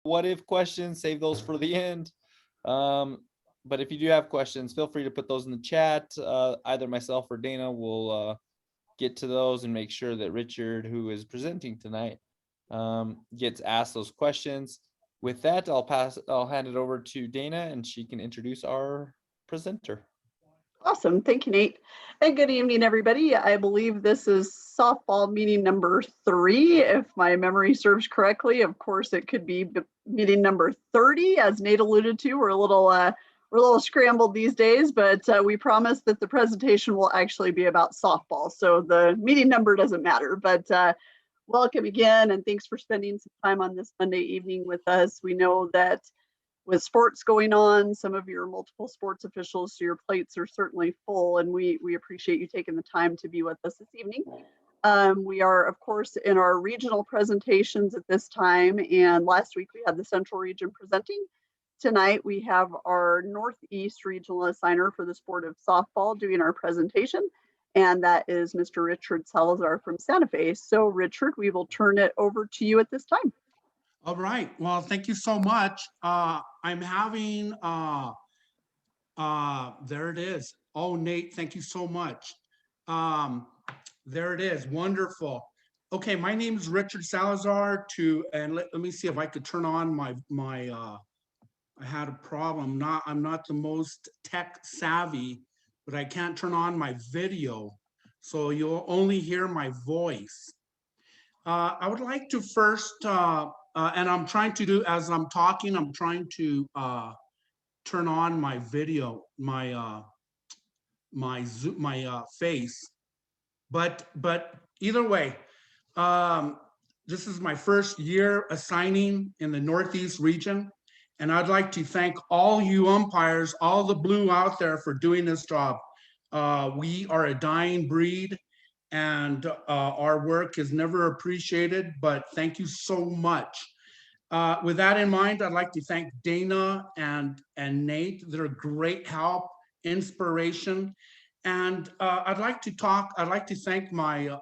what if questions, save those for the end. But if you do have questions, feel free to put those in the chat. Either myself or Dana will get to those and make sure that Richard, who is presenting tonight, gets asked those questions. With that, I'll hand it over to Dana and she can introduce our presenter. Awesome. Thank you, Nate. And good evening, everybody. I believe this is softball meeting number 3, if my memory serves correctly. Of course, it could be meeting number 30, as Nate alluded to. We're a little scrambled these days, but we promise that the presentation will actually be about softball. So the meeting number doesn't matter, but welcome again. And thanks for spending some time on this Monday evening with us. We know that with sports going on, some of your multiple sports officials, so your plates are certainly full, and we appreciate you taking the time to be with us this evening. We are, of course, in our regional presentations at this time, and last week we had the Central Region presenting. Tonight we have our Northeast Regional Assigner for the sport of softball doing our presentation, and that is Mr. Richard Salazar from Santa Fe. So Richard, we will turn it over to you at this time. All right. Well, thank you so much. I'm having, there it is. Oh, Nate, thank you so much. There it is. Wonderful. Okay, my name is Richard Salazar and let me see if I could turn on my I had a problem. I'm not the most tech savvy, but I can't turn on my video. So you'll only hear my voice. I would like to first, and I'm trying to do, as I'm talking, I'm trying to turn on my video, my face. But either way, this is my first year assigning in the Northeast region. And I'd like to thank all you umpires, all the blue out there for doing this job. We are a dying breed, and our work is never appreciated, but thank you so much. With that in mind, I'd like to thank Dana and Nate. They're great help, inspiration. And I'd like to thank my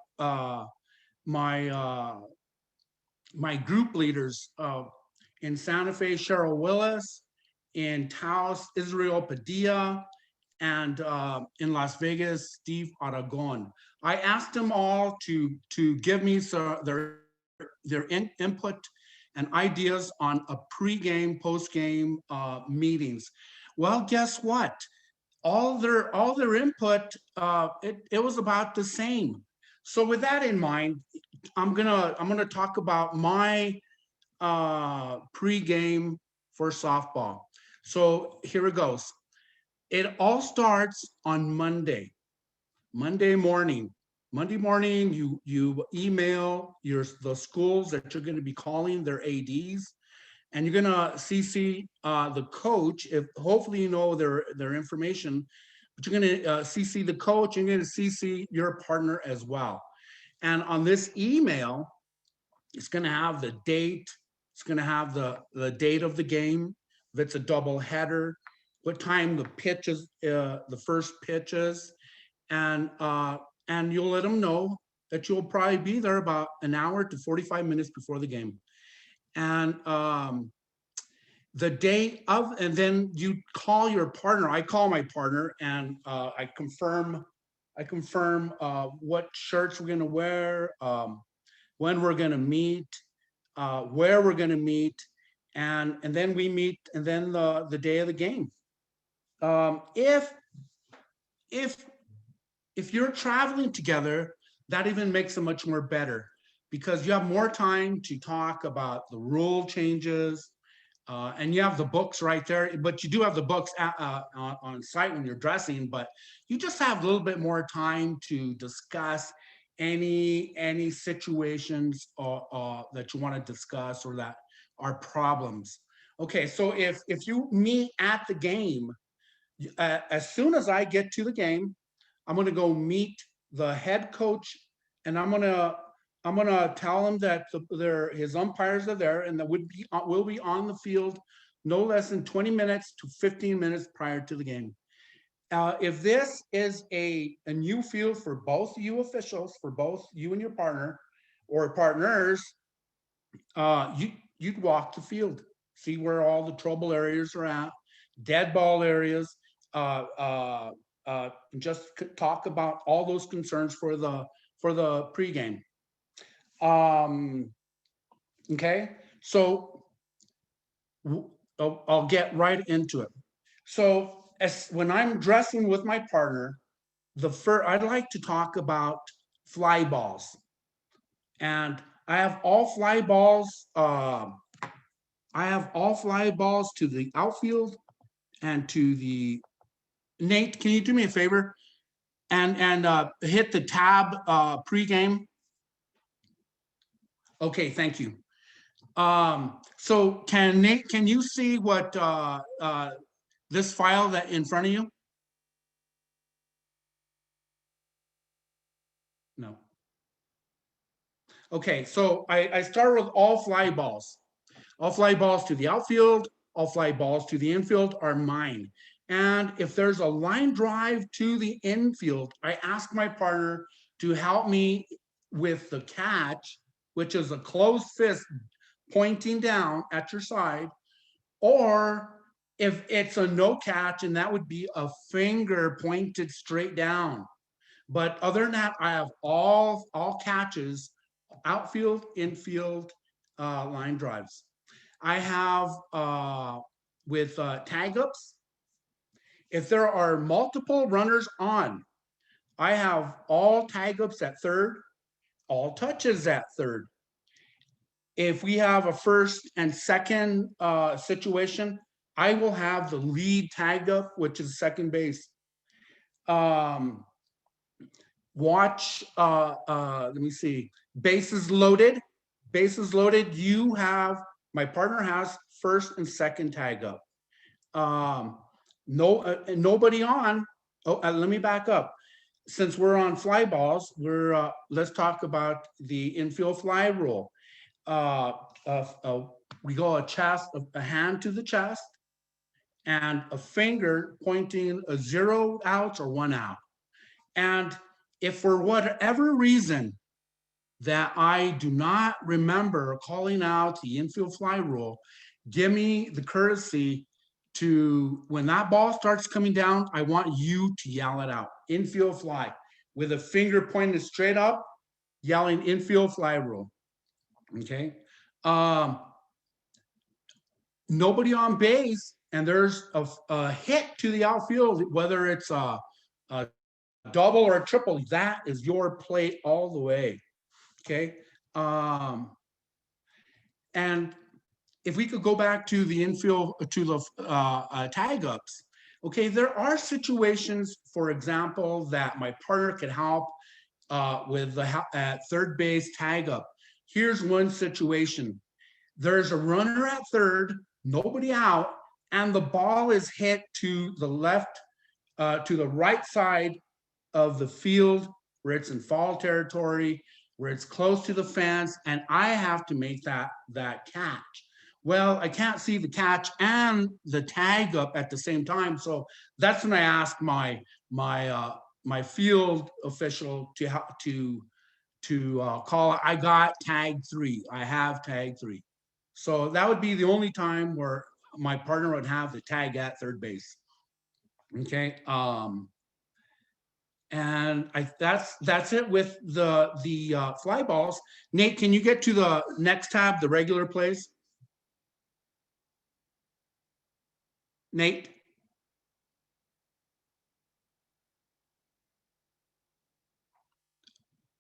group leaders in Santa Fe, Cheryl Willis, in Taos, Israel Padilla, and in Las Vegas, Steve Aragon. I asked them all to give me their input and ideas on a pre-game, post-game meetings. Well, guess what? All their input, it was about the same. So with that in mind, I'm gonna talk about my pre-game for softball. So here it goes. It all starts on Monday morning. Monday morning, you email the schools that you're going to be calling, their ADs, and you're going to CC the coach. If hopefully you know their information, but you're going to CC the coach. You're going to CC your partner as well. And on this email, it's going to have the date. It's going to have the date of the game. If it's a double header, what time the pitches, the first pitches, and you'll let them know that you'll probably be there about an hour to 45 minutes before the game. And the day of, and then you call your partner. I call my partner and I confirm what shirts we're going to wear, when we're going to meet, where we're going to meet, and then we meet, and then the day of the game. If you're traveling together, that even makes it much more better because you have more time to talk about the rule changes, and you have the books right there, but you do have the books on site when you're dressing, but you just have a little bit more time to discuss any situations that you want to discuss or that are problems. Okay, so if you meet at the game, as soon as I get to the game, I'm going to go meet the head coach, and I'm gonna tell him that his umpires are there and that will be on the field no less than 20 minutes to 15 minutes prior to the game. If this is a new field for both you officials, for both you and your partner or partners, you'd walk the field. see where all the trouble areas are at, dead ball areas, just talk about all those concerns for the pregame. Okay, so I'll get right into it. So when I'm dressing with my partner, I'd like to talk about fly balls. And I have all fly balls. I have all fly balls to the outfield and to the. Nate, can you do me a favor and hit the tab pregame? Okay, thank you. So Nate, can you see what this file that in front of you? No. Okay, so I started with all fly balls. All fly balls to the outfield, all fly balls to the infield are mine. And if there's a line drive to the infield, I ask my partner to help me with the catch, which is a closed fist pointing down at your side, or if it's a no catch, and that would be a finger pointed straight down. But other than that, I have all catches, outfield, infield, line drives. I have with tag ups, if there are multiple runners on, I have all tag ups at third, all touches at third. If we have a first and second situation, I will have the lead tag up, which is second base. Watch, let me see, bases loaded. Bases loaded, my partner has first and second tag up. Nobody on. Oh, let me back up. Since we're on fly balls, let's talk about the infield fly rule. We go a hand to the chest, and a finger pointing a 0 out or 1 out. And if for whatever reason that I do not remember calling out the infield fly rule, give me the courtesy to, when that ball starts coming down, I want you to yell it out. Infield fly, with a finger pointed straight up, yelling infield fly rule. Okay. Nobody on base, and there's a hit to the outfield, whether it's a double or a triple, that is your play all the way. Okay. And if we could go back to the infield, to the tag ups, okay, there are situations, for example, that my partner could help with the third base tag up. Here's one situation. There's a runner at third, nobody out, and the ball is hit to the left, to the right side of the field, where it's in foul territory, where it's close to the fence, and I have to make that catch. Well, I can't see the catch and the tag up at the same time, so that's when I ask my field official to call. I got tag 3. I have tag 3. So that would be the only time where my partner would have the tag at third base. Okay. And that's it with the fly balls. Nate, can you get to the next tab, the regular plays? Nate?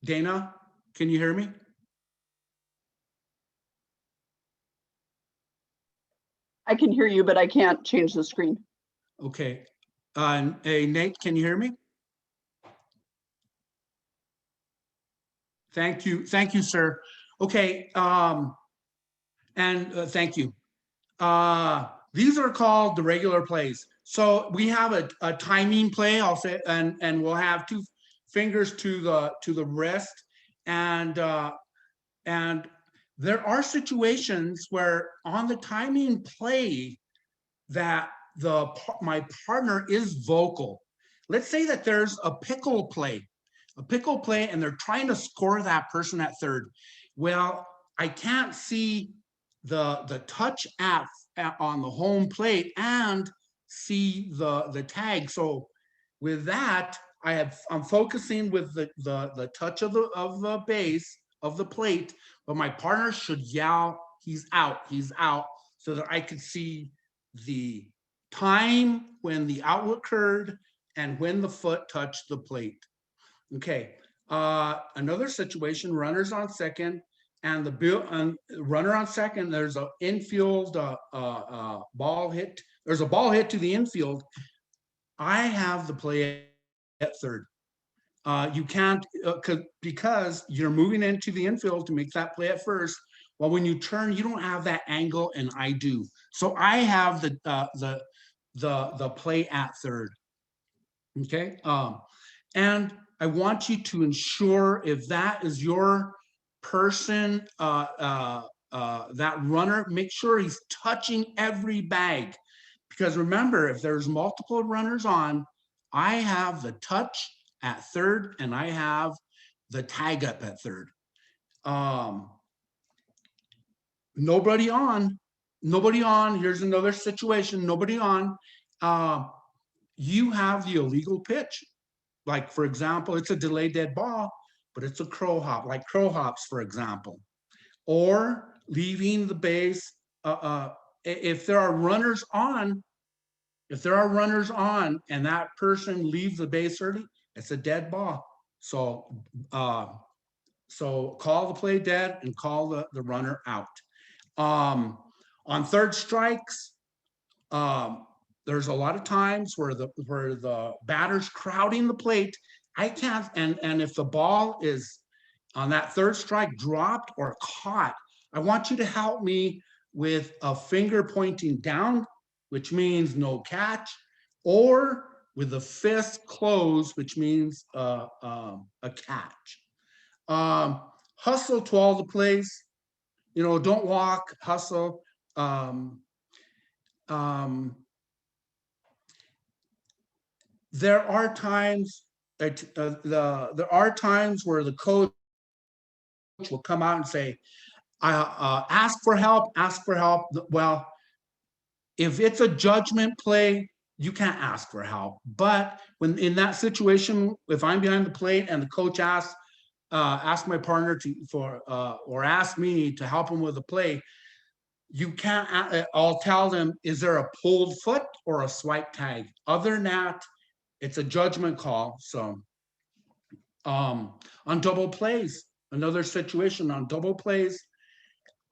Dana, can you hear me? I can hear you, but I can't change the screen. Okay. Hey, Nate, can you hear me? Thank you, sir. Okay, thank you. These are called the regular plays. So we have a timing play, I'll say, and we'll have 2 fingers to the wrist, and there are situations where on the timing play that my partner is vocal. Let's say that there's a pickle play, and they're trying to score that person at third. Well, I can't see the touch on the home plate and see the tag. So with that, I'm focusing with the touch of the base of the plate, but my partner should yell, he's out, so that I could see the time when the out occurred and when the foot touched the plate. Okay, another situation, runners on second, and runner on second, there's an infield ball hit. There's a ball hit to the infield. I have the play at third. You can't, because you're moving into the infield to make that play at first. Well, when you turn, you don't have that angle, and I do. So I have the play at third. Okay, and I want you to ensure, if that is your person, that runner, make sure he's touching every bag. Because remember, if there's multiple runners on, I have the touch at third and I have the tag up at third. Nobody on. Here's another situation, nobody on. You have the illegal pitch. Like, for example, it's a delayed dead ball, but it's a crow hop, like crow hops, for example. Or leaving the base, if there are runners on, and that person leaves the base early, it's a dead ball. So call the play dead and call the runner out. On third strikes, there's a lot of times where the batter's crowding the plate. I can't, and if the ball is on that third strike dropped or caught, I want you to help me with a finger pointing down, which means no catch, or with the fist closed, which means a catch. Hustle to all the plays. Don't walk, hustle. There are times where the coach will come out and say, ask for help. Well, if it's a judgment play, you can't ask for help. But when in that situation, if I'm behind the plate and the coach asks my partner or ask me to help him with a play, you can't. I'll tell them, is there a pulled foot or a swipe tag? Other than that, it's a judgment call. So on double plays, another situation on double plays,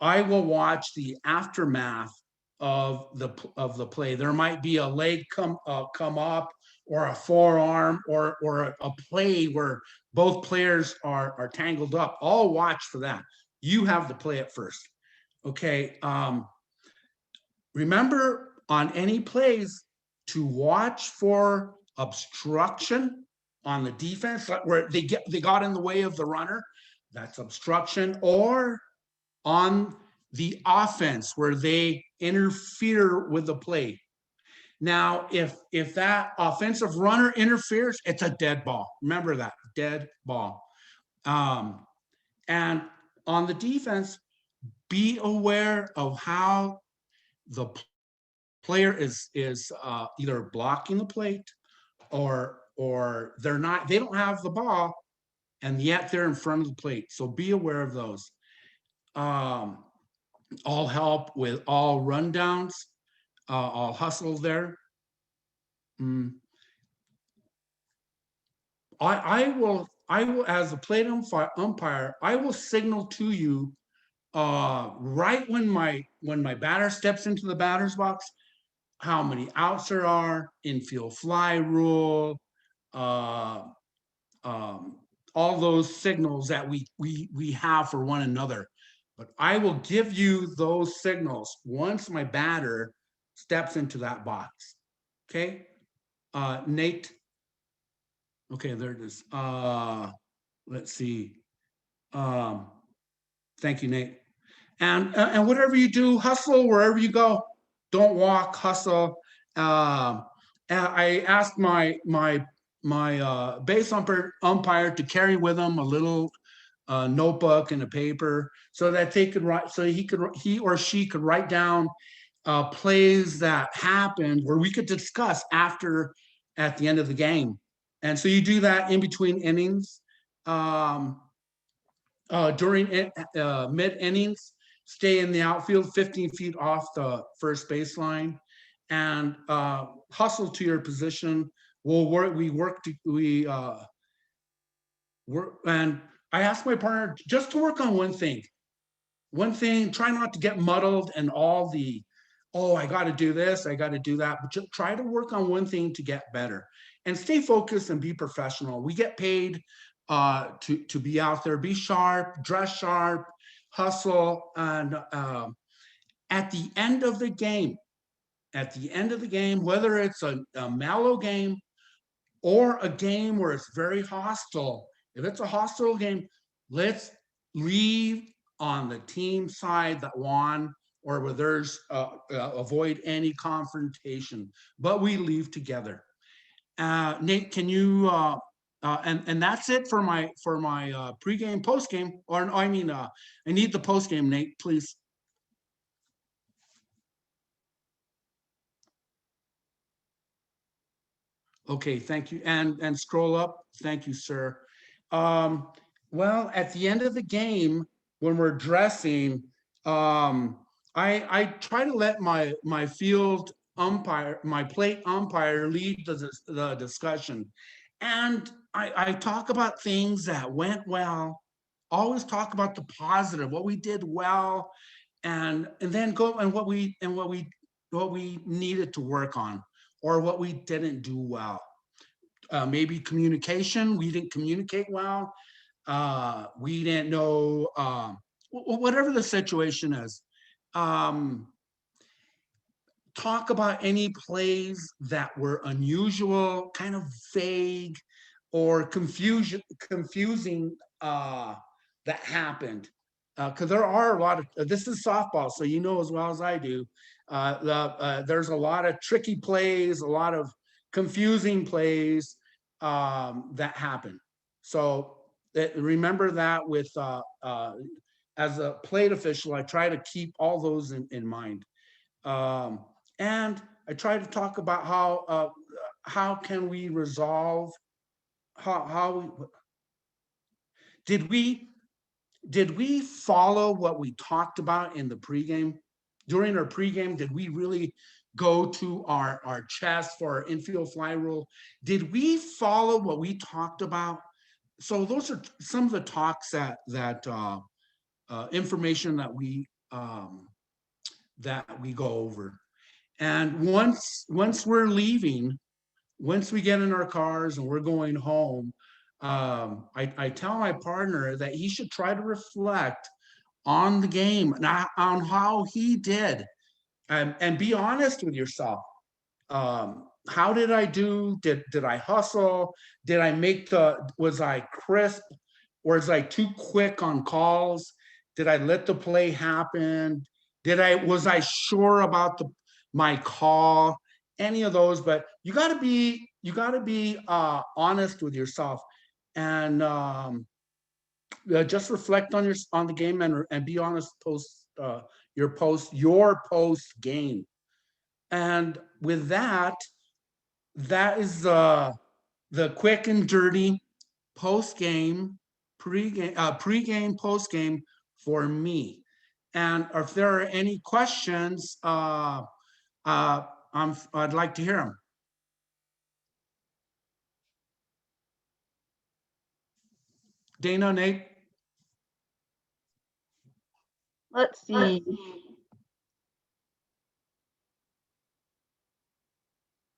I will watch the aftermath of the play. There might be a leg come up, or a forearm, or a play where both players are tangled up. I'll watch for that. You have the play at first. Okay. Remember, on any plays, to watch for obstruction on the defense, where they got in the way of the runner. That's obstruction. Or on the offense, where they interfere with the play. Now, if that offensive runner interferes, it's a dead ball. Remember that, dead ball. And on the defense, be aware of how the player is either blocking the plate, or they don't have the ball, and yet they're in front of the plate. So be aware of those. I'll help with all rundowns. I'll hustle there. I will, as a plate umpire, I will signal to you right when my batter steps into the batter's box, how many outs there are, infield fly rule, all those signals that we have for one another. But I will give you those signals once my batter steps into that box. Okay, Nate. Okay, there it is. Let's see. Thank you, Nate. And whatever you do, hustle wherever you go. Don't walk, hustle. I asked my base umpire to carry with him a little a notebook and a paper so that they could write, so he or she could write down plays that happened where we could discuss after at the end of the game. And so you do that in between innings. During mid innings, stay in the outfield 15 feet off the first baseline and hustle to your position. We work, and I asked my partner just to work on one thing, try not to get muddled and all the, oh, I got to do this, I got to do that, but just try to work on one thing to get better and stay focused and be professional. We get paid to be out there, be sharp, dress sharp, hustle. And at the end of the game, whether it's a mellow game or a game where it's very hostile, if it's a hostile game, let's leave on the team side that won, or where there's avoid any confrontation, but we leave together. Nate, can you and that's it for my pregame, postgame, or I mean, I need the postgame, Nate, please. Okay, thank you. And scroll up. Thank you, sir. Well, at the end of the game, when we're dressing, I try to let my field umpire, my plate umpire, lead the discussion. And I talk about things that went well, always talk about the positive, what we did well, and then go and what we needed to work on, or what we didn't do well. Maybe communication, we didn't communicate well. We didn't know, whatever the situation is. Talk about any plays that were unusual, kind of vague, or confusing that happened. Because there are a lot of, this is softball, so you know as well as I do, there's a lot of tricky plays, a lot of confusing plays that happen. So remember that with, as a plate official, I try to keep all those in mind. And I try to talk about how can we resolve, did we follow what we talked about in the pregame? During our pregame, did we really go to our chest for our infield fly rule? Did we follow what we talked about? So those are some of the talks that information that we go over. And once we're leaving, once we get in our cars and we're going home, I tell my partner that he should try to reflect on the game and on how he did, and be honest with yourself. How did I do? Did I hustle? Did I was I crisp, or was I too quick on calls? Did I let the play happen? Was I sure about my call? Any of those? But you got to be honest with yourself, and just reflect on the game, and be honest your post game. And with that is the quick and dirty post game, pregame, post game for me. And if there are any questions, I'd like to hear them. Dana, Nate? Let's see.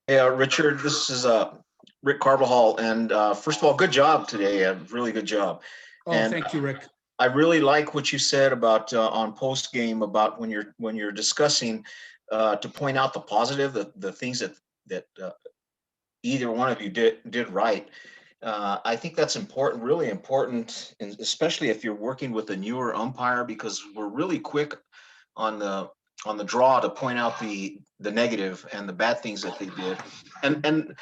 Hey, Richard, this is Rick Carbajal, and first of all, good job today, a really good job. Oh, and thank you, Rick. I really like what you said about on post game, about when you're discussing to point out the positive, the things that either one of you did right. I think that's important, really important, and especially if you're working with a newer umpire, because we're really quick on the draw to point out the negative and the bad things that they did, and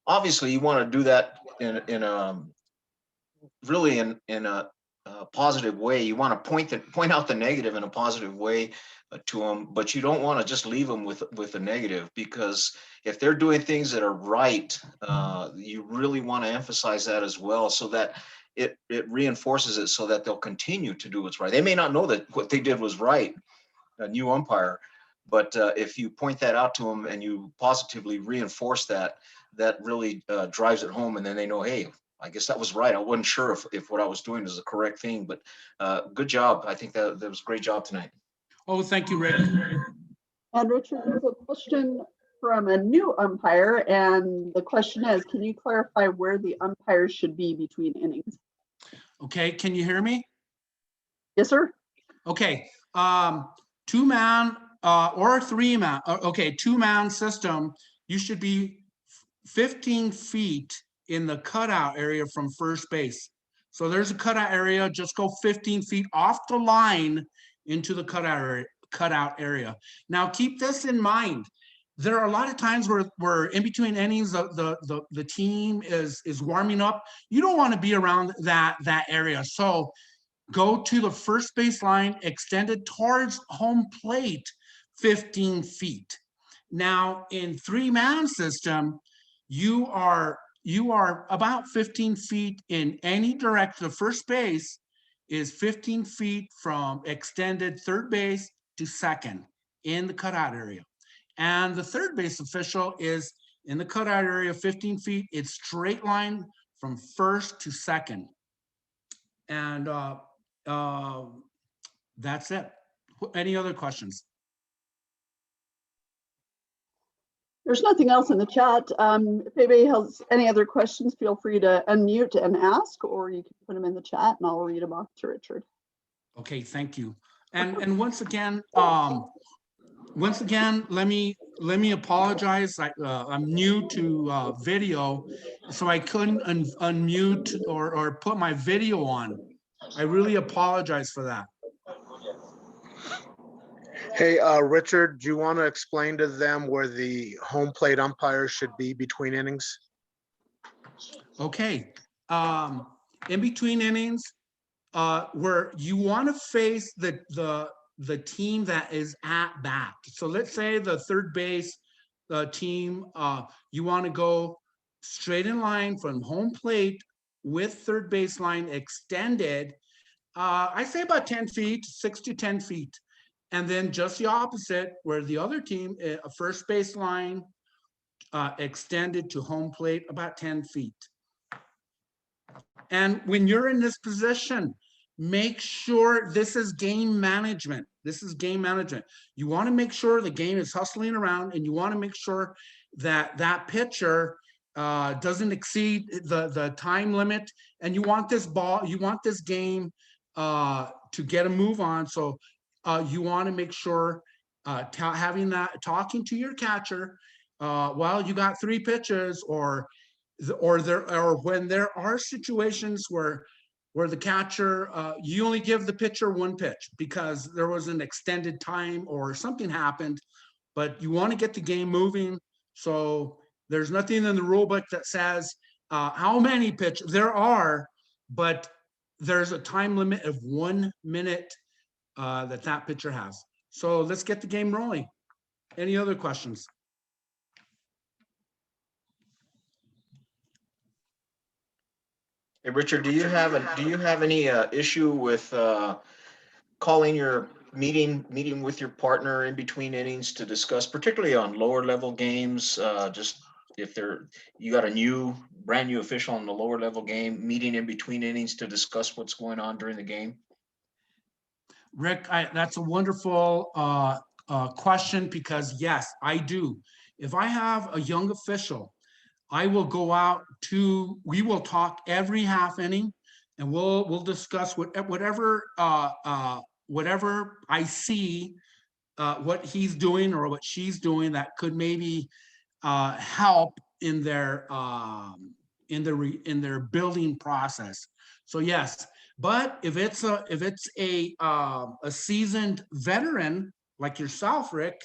obviously you want to do that in a positive way. You want to point out the negative in a positive way to them, but you don't want to just leave them with a negative, because if they're doing things that are right, you really want to emphasize that as well, so that it reinforces it, so that they'll continue to do what's right. They may not know that what they did was right, a new umpire, but if you point that out to them and you positively reinforce that, that really drives it home, and then they know, hey, I guess that was right. I wasn't sure if what I was doing was the correct thing, but good job. I think that was a great job tonight. Oh, thank you, Rick. And Richard, there's a question from a new umpire, and the question is, can you clarify where the umpires should be between innings? Okay, can you hear me? Yes, sir. Okay, 2-man or 3-man, okay, 2-man system, you should be 15 feet in the cutout area from first base. So there's a cutout area, just go 15 feet off the line into the cutout area. Now keep this in mind. There are a lot of times where in between innings, the team is warming up. You don't want to be around that area. So go to the first base line, extended towards home plate, 15 feet. Now in 3-man system, you are about 15 feet in any direction. The first base is 15 feet from extended third base to second in the cutout area. And the third base official is in the cutout area, 15 feet. It's straight line from first to second. And that's it. Any other questions? There's nothing else in the chat. If anybody has any other questions, feel free to unmute and ask, or you can put them in the chat and I'll read them off to Richard. Okay, thank you. And once again, let me apologize. I'm new to video, so I couldn't unmute or put my video on. I really apologize for that. Hey, Richard, do you want to explain to them where the home plate umpires should be between innings? Okay, in between innings, where you want to face the team that is at bat. So let's say the third base team, you want to go straight in line from home plate with third base line extended. I say about 10 feet, 6 to 10 feet. And then just the opposite, where the other team, a first base line extended to home plate about 10 feet. And when you're in this position, make sure this is game management. This is game management. You want to make sure the game is hustling around, and you want to make sure that that pitcher doesn't exceed the time limit. And you want this ball, you want this game to get a move on. So you want to make sure having that, talking to your catcher, well, you got 3 pitches, or when there are situations where the catcher, you only give the pitcher 1 pitch because there was an extended time or something happened, but you want to get the game moving. So there's nothing in the rule book that says how many pitches there are, but there's a time limit of 1 minute that pitcher has. So let's get the game rolling. Any other questions? Hey, Richard, do you have any issue with calling your meeting with your partner in between innings to discuss, particularly on lower level games, just if you got a brand new official in the lower level game, meeting in between innings to discuss what's going on during the game? Rick, that's a wonderful question, because yes, I do. If I have a young official, I will go out we will talk every half inning, and we'll discuss whatever I see, what he's doing or what she's doing that could maybe help in their building process. So yes, but if it's a seasoned veteran like yourself, Rick,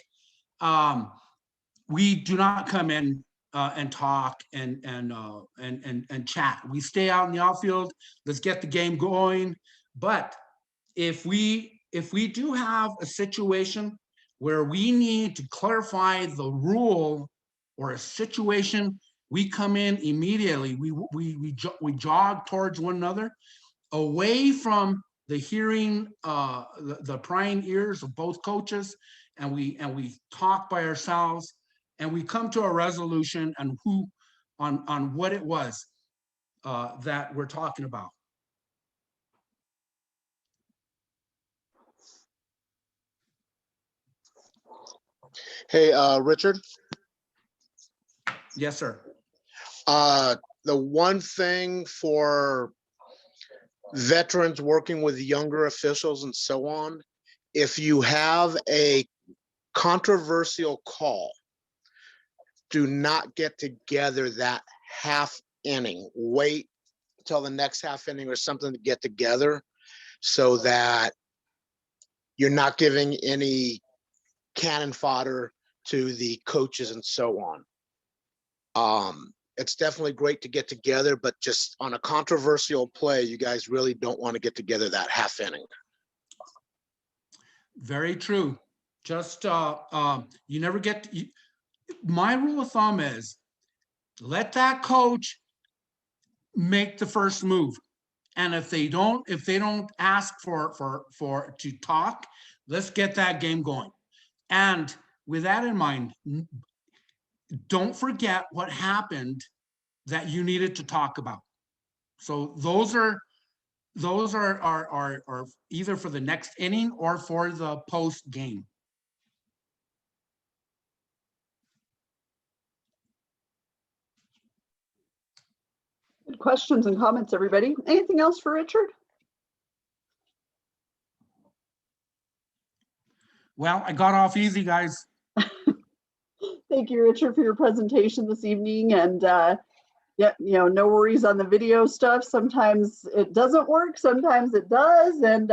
we do not come in and talk and chat. We stay out in the outfield. Let's get the game going. But if we do have a situation where we need to clarify the rule or a situation, we come in immediately. We jog towards one another, away from the hearing, the prying ears of both coaches, and we talk by ourselves, and we come to a resolution on what it was that we're talking about. Hey, Richard, Yes, sir. the one thing for veterans working with younger officials and so on, if you have a controversial call, do not get together that half inning. Wait till the next half inning or something to get together, so that you're not giving any cannon fodder to the coaches and so on. It's definitely great to get together, but just on a controversial play, you guys really don't want to get together that half inning. Very true. Just you never get my rule of thumb is let that coach make the first move, and if they don't ask for to talk, let's get that game going. And with that in mind, don't forget what happened that you needed to talk about. So those are either for the next inning or for the post game. Good questions and comments, everybody. Anything else for Richard? Well, I got off easy, guys. Thank you, Richard, for your presentation this evening. And yeah, no worries on the video stuff. Sometimes it doesn't work, sometimes it does. And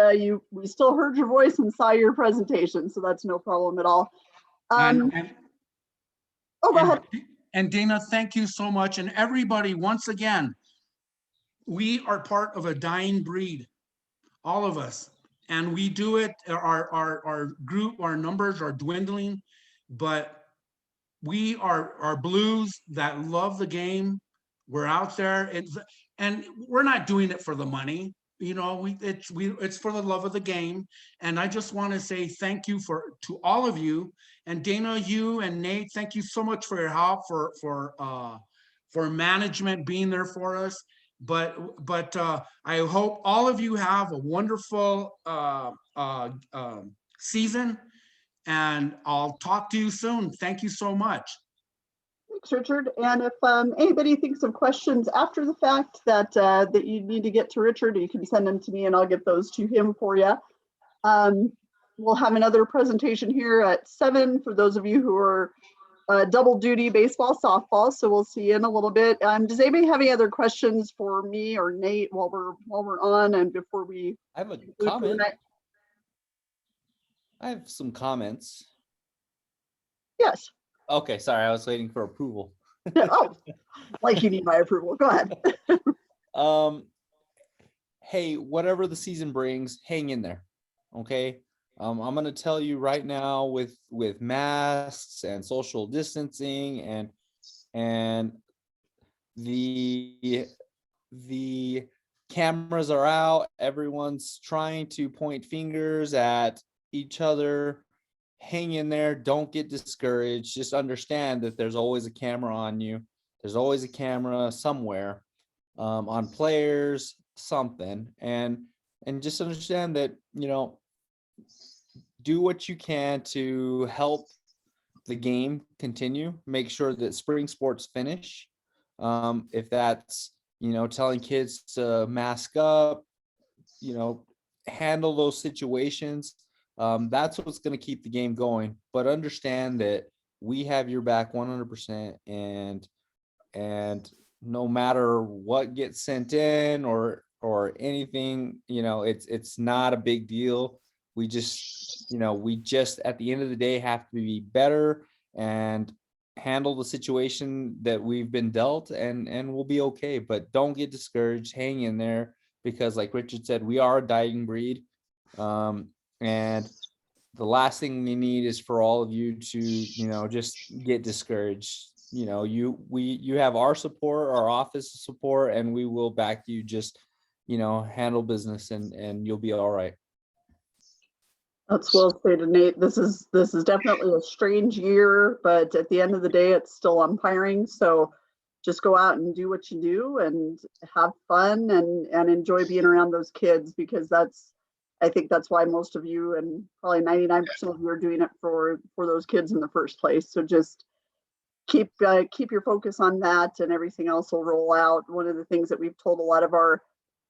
we still heard your voice and saw your presentation, so that's no problem at all. Oh, go ahead. And Dana, thank you so much. And everybody, once again, we are part of a dying breed, all of us. And we do it, our group, our numbers are dwindling, but we are blues that love the game. We're out there, and we're not doing it for the money. It's for the love of the game. And I just want to say thank you to all of you. And Dana, you and Nate, thank you so much for your help, for management being there for us. But I hope all of you have a wonderful season, and I'll talk to you soon. Thank you so much. Thanks, Richard. And if anybody thinks of questions after the fact that you need to get to Richard, you can send them to me and I'll get those to him for you. We'll have another presentation here at 7 for those of you who are double duty baseball, softball. So we'll see you in a little bit. Does anybody have any other questions for me or Nate while we're on and before we? I have a comment. I have some comments. Yes. Okay, sorry, I was waiting for approval. Oh, like you need my approval. Go ahead. Hey, whatever the season brings, hang in there. Okay. I'm going to tell you right now, with masks and social distancing and the cameras are out, everyone's trying to point fingers at each other. Hang in there. Don't get discouraged. Just understand that there's always a camera on you. There's always a camera somewhere, on players, something, and just understand that, do what you can to help the game continue. Make sure that spring sports finish. If that's, telling kids to mask up, handle those situations. That's what's going to keep the game going. But understand that we have your back 100%, and no matter what gets sent in or anything, it's not a big deal. We just at the end of the day have to be better and handle the situation that we've been dealt, and we'll be okay. But don't get discouraged. Hang in there. because like Richard said, we are a dying breed. And the last thing we need is for all of you to, just get discouraged. You have our support, our office support, and we will back you. Just, handle business and you'll be all right. That's well stated, Nate. This is definitely a strange year, but at the end of the day, it's still umpiring. So just go out and do what you do and have fun and enjoy being around those kids, because I think that's why most of you, and probably 99% of you, are doing it for those kids in the first place. So just keep your focus on that, and everything else will roll out. One of the things that we've told a lot of our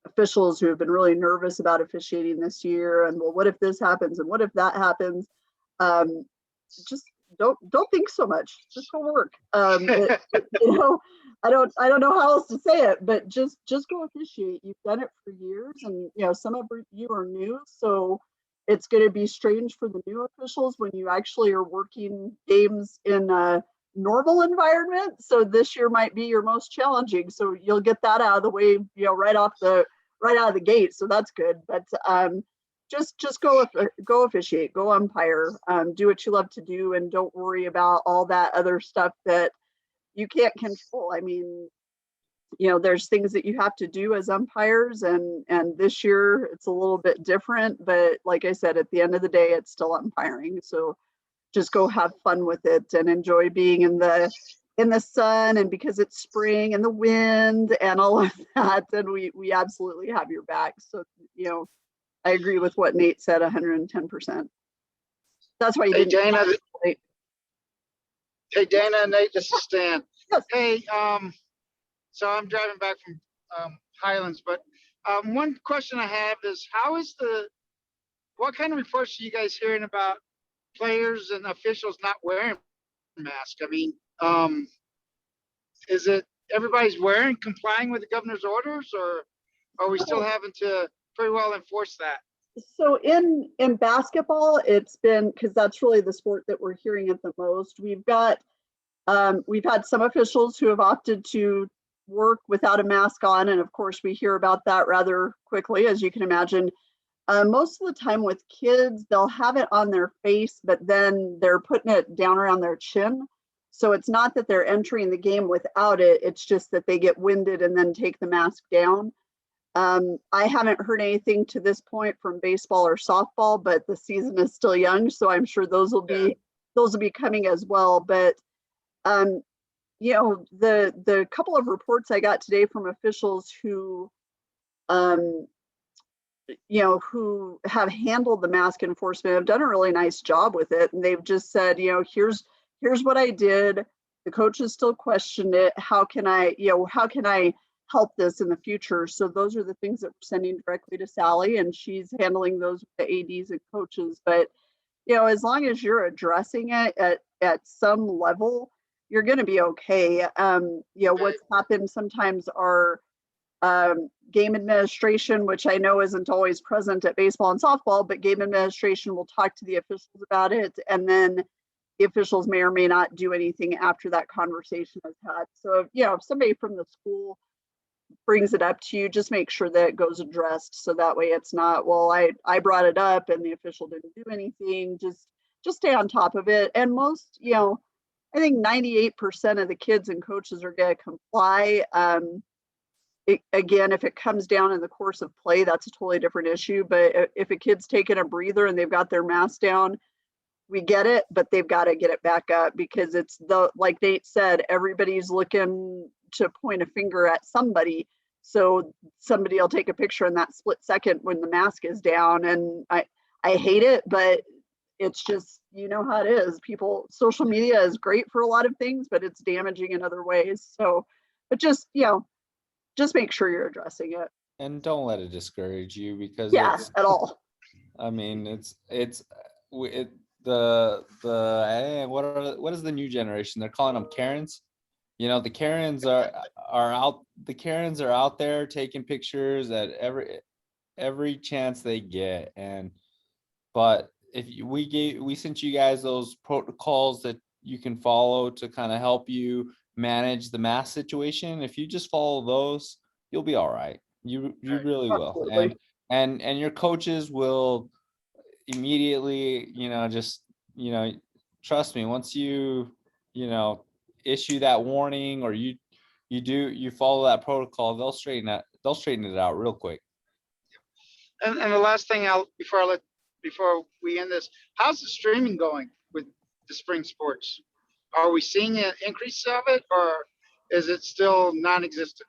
officials who have been really nervous about officiating this year, and well, what if this happens and what if that happens, just don't think so much, just go work. I don't know how else to say it, but just go officiate. You've done it for years, and some of you are new, so it's going to be strange for the new officials when you actually are working games in a normal environment. So this year might be your most challenging, so you'll get that out of the way, right out of the gate. So that's good. But just go officiate, go umpire, do what you love to do, and don't worry about all that other stuff that you can't control. I mean, there's things that you have to do as umpires, and this year it's a little bit different, but like I said, at the end of the day, it's still umpiring. So just go have fun with it and enjoy being in the sun, and because it's spring, and the wind and all of that, and we absolutely have your back. So I agree with what Nate said 110%. That's why you Hey, didn't. Dana. Hey, Dana, Nate, this is Stan. Yes. Hey, so I'm driving back from Highlands, but one question I have is, what kind of reports are you guys hearing about players and officials not wearing masks? I mean, is it everybody's complying with the governor's orders, or are we still having to pretty well enforce that? So in basketball, it's been, because that's really the sport that we're hearing it the most. We've had some officials who have opted to work without a mask on, and of course we hear about that rather quickly, as you can imagine. Most of the time with kids, they'll have it on their face, but then they're putting it down around their chin. So it's not that they're entering the game without it, it's just that they get winded and then take the mask down. I haven't heard anything to this point from baseball or softball, but the season is still young, so I'm sure those will be coming as well. But the couple of reports I got today from officials who who have handled the mask enforcement have done a really nice job with it, and they've just said, here's what I did. The coaches still questioned it. How can I help this in the future? So those are the things that we're sending directly to Sally, and she's handling those with the ADs and coaches. But as long as you're addressing it at some level, you're going to be okay. What's happened sometimes are game administration, which I know isn't always present at baseball and softball, but game administration will talk to the officials about it, and then the officials may or may not do anything after that conversation is had. So if somebody from the school brings it up to you, just make sure that it goes addressed, so that way it's not, well, I brought it up and the official didn't do anything. Just stay on top of it. And most, I think 98% of the kids and coaches are going to comply. Again, if it comes down in the course of play, that's a totally different issue. But if a kid's taking a breather and they've got their mask down, we get it, but they've got to get it back up, because it's like Nate said, everybody's looking to point a finger at somebody. So somebody will take a picture in that split second when the mask is down. And I hate it, but it's just, how it is. Social media is great for a lot of things, but it's damaging in other ways. So, but just make sure you're addressing it. And don't let it discourage you, because at all. I mean, what is the new generation? They're calling them Karens. The Karens are out there taking pictures at every chance they get. But if we sent you guys those protocols that you can follow to kind of help you manage the mask situation. If you just follow those, you'll be all right. You really will. Absolutely. And your coaches will immediately, just, trust me, once you issue that warning, or you follow that protocol, they'll straighten it out real quick. And the last thing before we end this, how's the streaming going with the spring sports? Are we seeing an increase of it, or is it still non-existent?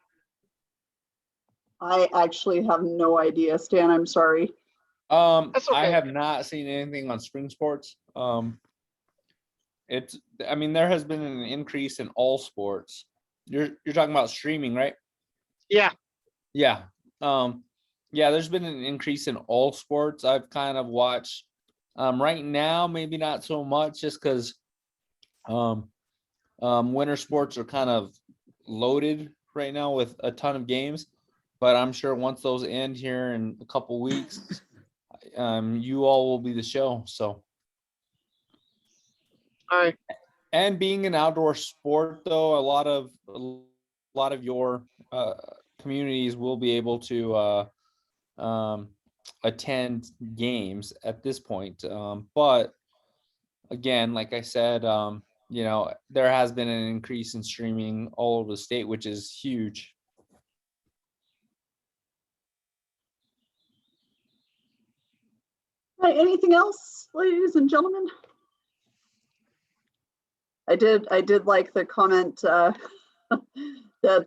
I actually have no idea, Stan. I'm sorry. That's I okay. have not seen anything on spring sports. There has been an increase in all sports. You're talking about streaming, right? Yeah. Yeah. Yeah, there's been an increase in all sports. I've kind of watched right now, maybe not so much, just because winter sports are kind of loaded right now with a ton of games. But I'm sure once those end here in a couple weeks, you all will be the show. So, All right. and being an outdoor sport, though, a lot of your communities will be able to attend games at this point. But again, like I said, there has been an increase in streaming all over the state, which is huge. Right, anything else, ladies and gentlemen? I did like the comment that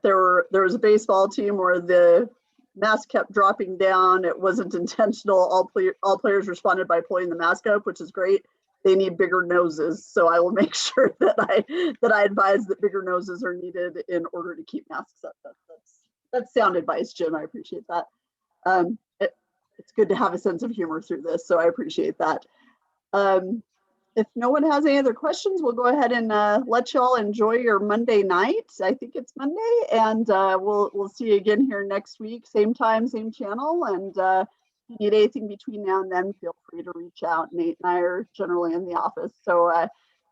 there was a baseball team where the mask kept dropping down. It wasn't intentional. All players responded by pulling the mask up, which is great. They need bigger noses, so I will make sure that I advise that bigger noses are needed in order to keep masks up. That's sound advice, Jim. I appreciate that. It's good to have a sense of humor through this, so I appreciate that. If no one has any other questions, we'll go ahead and let you all enjoy your Monday night. I think it's Monday, and we'll see you again here next week, same time, same channel. And if you need anything between now and then, feel free to reach out. Nate and I are generally in the office. So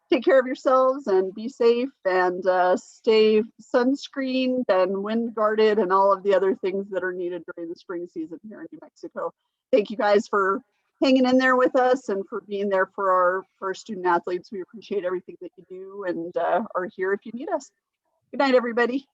take care of yourselves and be safe, and stay sunscreened and wind guarded and all of the other things that are needed during the spring season here in New Mexico. Thank you guys for hanging in there with us and for being there for our student athletes. We appreciate everything that you do, and are here if you need us. Good night, everybody.